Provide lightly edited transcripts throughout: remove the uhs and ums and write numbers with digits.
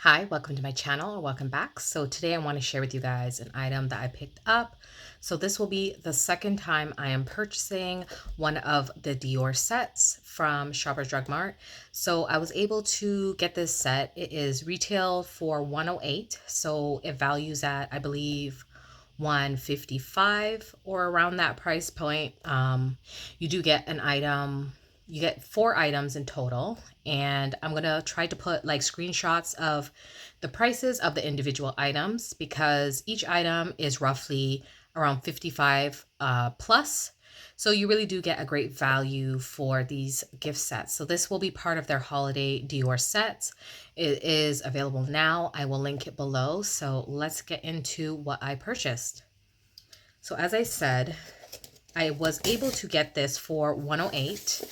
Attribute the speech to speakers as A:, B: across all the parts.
A: Hi, welcome to my channel or welcome back. So today I want to share with you guys an item that I picked up. So this will be the second time I am purchasing one of the Dior sets from Shoppers Drug Mart. So I was able to get this set. It is retail for $108. So it values at, I believe, $155 or around that price point. You do get an item. You get 4 items in total, and I'm gonna try to put like screenshots of the prices of the individual items because each item is roughly around 55 plus. So you really do get a great value for these gift sets. So this will be part of their holiday Dior sets. It is available now. I will link it below. So let's get into what I purchased. So as I said, I was able to get this for $108.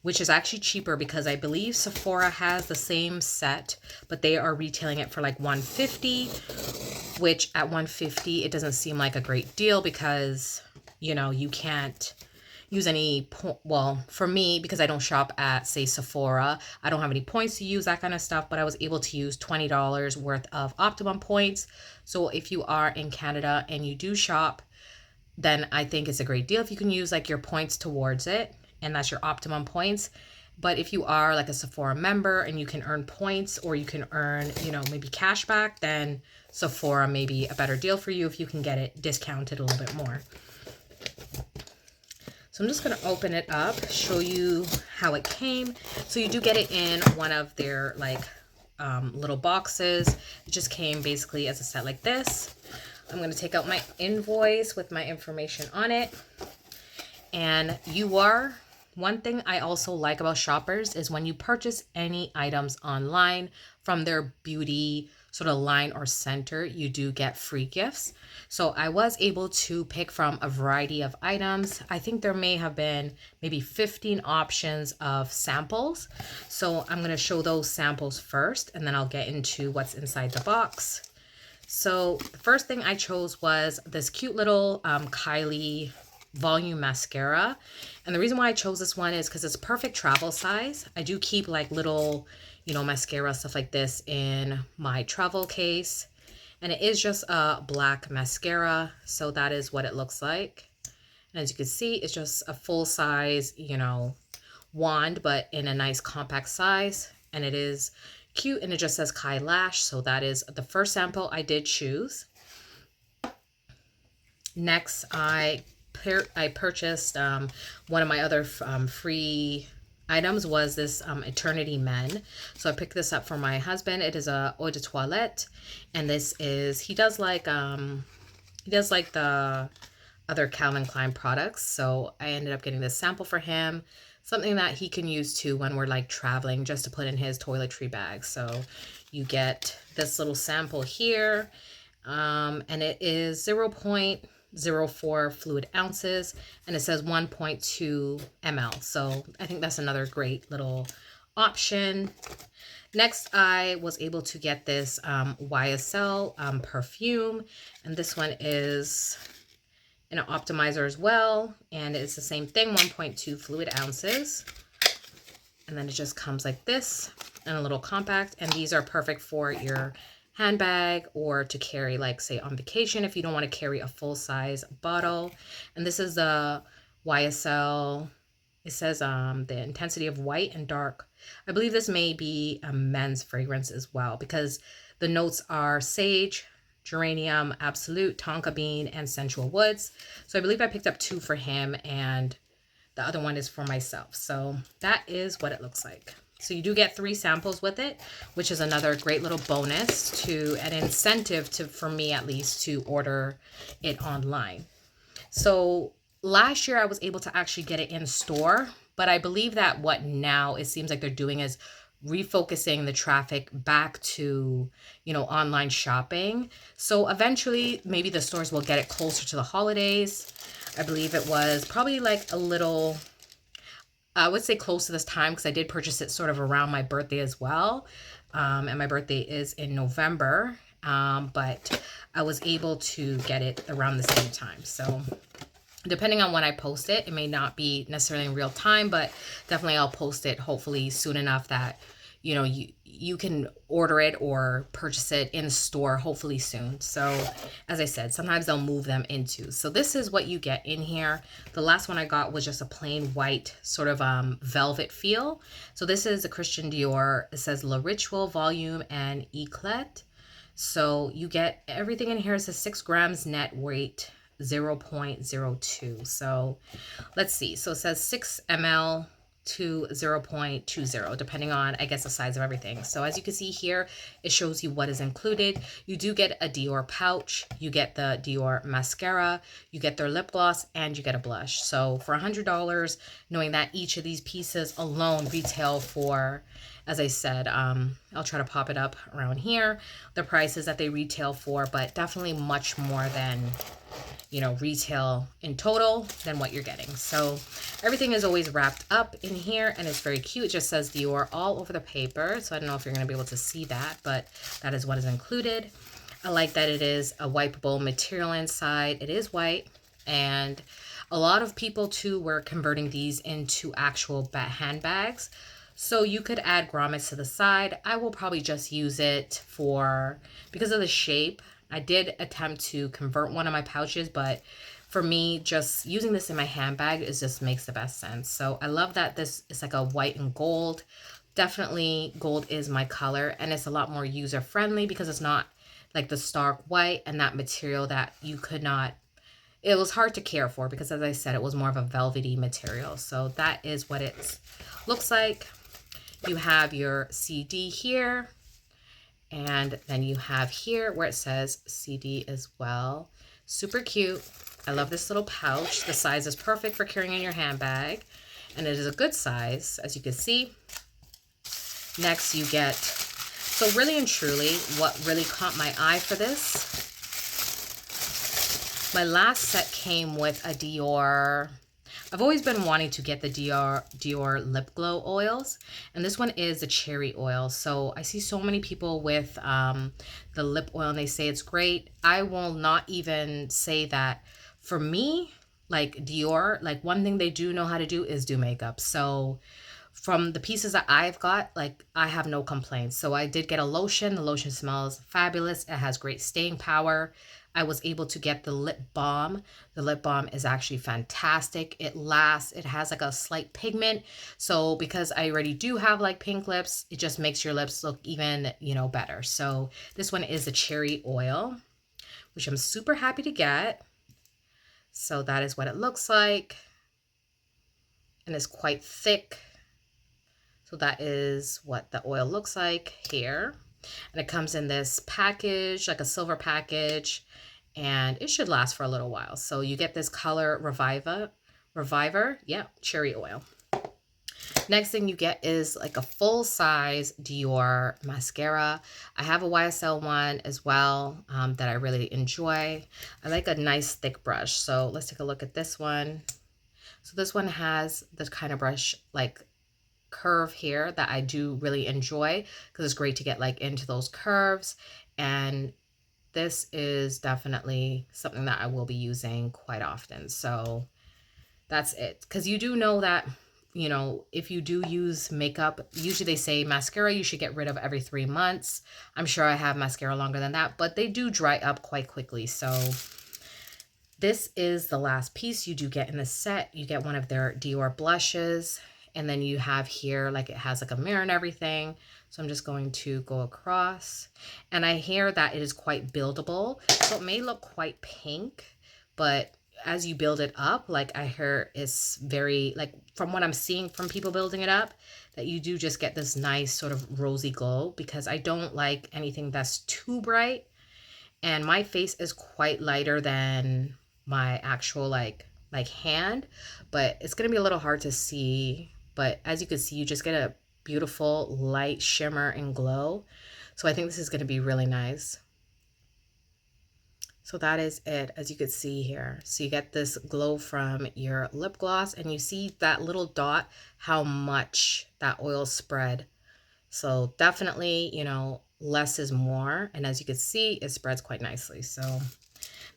A: Which is actually cheaper because I believe Sephora has the same set, but they are retailing it for like $150, which at $150, it doesn't seem like a great deal because, you know, you can't use any, well, for me, because I don't shop at, say, Sephora, I don't have any points to use, that kind of stuff, but I was able to use $20 worth of Optimum points. So if you are in Canada and you do shop, then I think it's a great deal if you can use like your points towards it, and that's your Optimum points. But if you are like a Sephora member and you can earn points or you can earn, you know, maybe cash back, then Sephora may be a better deal for you if you can get it discounted a little bit more. So I'm just going to open it up, show you how it came. So you do get it in one of their like little boxes. It just came basically as a set like this. I'm going to take out my invoice with my information on it. And one thing I also like about Shoppers is when you purchase any items online from their beauty sort of line or center, you do get free gifts. So I was able to pick from a variety of items. I think there may have been maybe 15 options of samples. So I'm going to show those samples first, and then I'll get into what's inside the box. So the first thing I chose was this cute little Kylie volume mascara, and the reason why I chose this one is because it's perfect travel size. I do keep like little, you know, mascara stuff like this in my travel case, and it is just a black mascara, so that is what it looks like. And as you can see, it's just a full size, you know, wand, but in a nice compact size, and it is cute, and it just says Kai Lash, so that is the first sample I did choose. Next, I purchased one of my other free items was this Eternity Men. So I picked this up for my husband. It is a eau de toilette, and this is he does like the other Calvin Klein products. So I ended up getting this sample for him, something that he can use too when we're like traveling, just to put in his toiletry bag. So you get this little sample here, and it is 0.04 fluid ounces, and it says 1.2 ml. So I think that's another great little option. Next, I was able to get this YSL perfume, and this one is an optimizer as well, and it's the same thing, 1.2 fluid ounces. And then it just comes like this and a little compact, and these are perfect for your handbag or to carry, like say on vacation if you don't want to carry a full-size bottle. And this is the YSL. It says the intensity of white and dark. I believe this may be a men's fragrance as well, because the notes are sage, geranium, absolute, tonka bean, and sensual woods. So I believe I picked up 2 for him, and the other one is for myself. So that is what it looks like. So you do get 3 samples with it, which is another great little bonus to an incentive for me at least, to order it online. So last year I was able to actually get it in store, but I believe that what now it seems like they're doing is refocusing the traffic back to, you know, online shopping. So eventually maybe the stores will get it closer to the holidays. I believe it was probably like a little, I would say close to this time, because I did purchase it sort of around my birthday as well. And my birthday is in November, but I was able to get it around the same time. So depending on when I post it may not be necessarily in real time, but definitely I'll post it hopefully soon enough that you know, you can order it or purchase it in store hopefully soon. So as I said, sometimes they'll move them into. So this is what you get in here. The last one I got was just a plain white sort of velvet feel. So this is a Christian Dior. It says Le Ritual Volume and Eclat. So you get everything in here. It says 6 grams net weight, 0.02. So let's see. So it says 6 ml to 0.20, depending on, I guess, the size of everything. So as you can see here, it shows you what is included. You do get a Dior pouch, you get the Dior mascara, you get their lip gloss, and you get a blush. So for $100, knowing that each of these pieces alone retail for, as I said, I'll try to pop it up around here, the prices that they retail for, but definitely much more than, you know, retail in total than what you're getting. So everything is always wrapped up in here and it's very cute. It just says Dior all over the paper. So I don't know if you're going to be able to see that, but that is what is included. I like that it is a wipeable material inside. It is white, and a lot of people too were converting these into actual handbags. So you could add grommets to the side. I will probably just use it for, because of the shape. I did attempt to convert one of my pouches, but for me, just using this in my handbag just makes the best sense. So I love that this is like a white and gold. Definitely gold is my color, and it's a lot more user friendly because it's not like the stark white and that material that you could not, it was hard to care for because, as I said, it was more of a velvety material. So that is what it looks like. You have your CD here. And then you have here where it says CD as well. Super cute. I love this little pouch. The size is perfect for carrying in your handbag. And it is a good size, as you can see. Next, you get, so really and truly, what really caught my eye for this, my last set came with a Dior. I've always been wanting to get the Dior lip glow oils, and this one is the cherry oil. So I see so many people with the lip oil and they say it's great. I will not even say that. For me, like Dior, like one thing they do know how to do is do makeup. So from the pieces that I've got, like I have no complaints. So I did get a lotion. The lotion smells fabulous. It has great staying power. I was able to get the lip balm. The lip balm is actually fantastic. It lasts. It has like a slight pigment. So because I already do have like pink lips, it just makes your lips look even, you know, better. So this one is the cherry oil, which I'm super happy to get. So that is what it looks like. And it's quite thick. So that is what the oil looks like here. And it comes in this package, like a silver package, and it should last for a little while. So you get this color Reviver, yeah, cherry oil. Next thing you get is like a full size Dior mascara. I have a YSL one as well that I really enjoy. I like a nice thick brush. So let's take a look at this one. So this one has the kind of brush like curve here that I do really enjoy because it's great to get like into those curves, and this is definitely something that I will be using quite often. So that's it, because you do know that, you know, if you do use makeup, usually they say mascara you should get rid of every 3 months. I'm sure I have mascara longer than that, but they do dry up quite quickly. So this is the last piece you do get in the set. You get one of their Dior blushes. And then you have here, like it has like a mirror and everything. So I'm just going to go across. And I hear that it is quite buildable. So it may look quite pink, but as you build it up, like I hear it's very, like from what I'm seeing from people building it up, that you do just get this nice sort of rosy glow, because I don't like anything that's too bright. And my face is quite lighter than my actual like hand, but it's going to be a little hard to see. But as you can see, you just get a beautiful light shimmer and glow. So I think this is going to be really nice. So that is it, as you can see here. So you get this glow from your lip gloss, and you see that little dot, how much that oil spread. So definitely, you know, less is more. And as you can see, it spreads quite nicely. So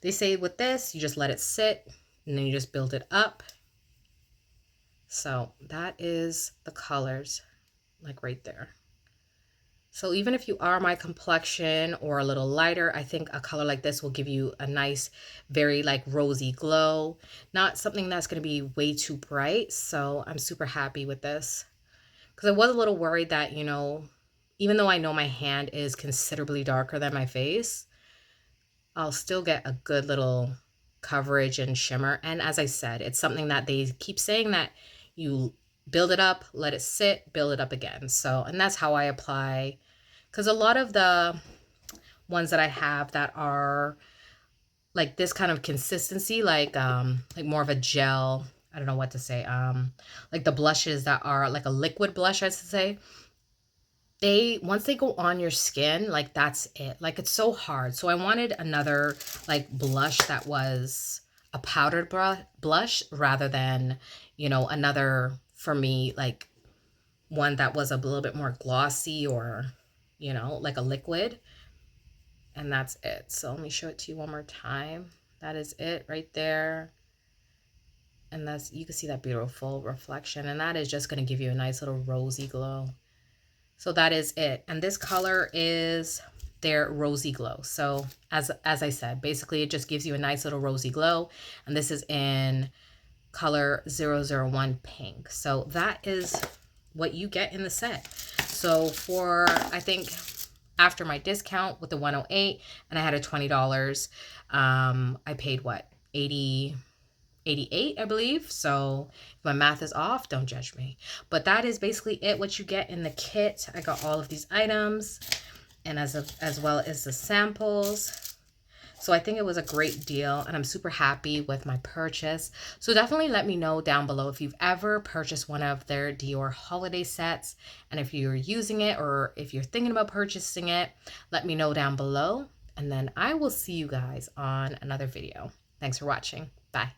A: they say with this, you just let it sit and then you just build it up. So that is the colors, like right there. So even if you are my complexion or a little lighter, I think a color like this will give you a nice, very like rosy glow. Not something that's going to be way too bright. So I'm super happy with this. Because I was a little worried that, you know, even though I know my hand is considerably darker than my face, I'll still get a good little coverage and shimmer. And as I said, it's something that they keep saying that you build it up, let it sit, build it up again. So, and that's how I apply. Because a lot of the ones that I have that are like this kind of consistency, like more of a gel, I don't know what to say, like the blushes that are like a liquid blush, I should say, they once they go on your skin, like that's it. Like it's so hard. So I wanted another like blush that was a powdered blush rather than, you know, another for me like one that was a little bit more glossy or, you know, like a liquid. And that's it. So let me show it to you one more time. That is it right there. And that's, you can see that beautiful reflection, and that is just going to give you a nice little rosy glow. So that is it. And this color is their rosy glow. So as I said, basically it just gives you a nice little rosy glow. And this is in color 001 pink. So that is what you get in the set. So for, I think after my discount with the 108 and I had a $20, I paid what, 88, I believe. So if my math is off, don't judge me. But that is basically it, what you get in the kit. I got all of these items and as well as the samples. So I think it was a great deal and I'm super happy with my purchase. So definitely let me know down below if you've ever purchased one of their Dior holiday sets, and if you're using it or if you're thinking about purchasing it, let me know down below. And then I will see you guys on another video. Thanks for watching. Bye.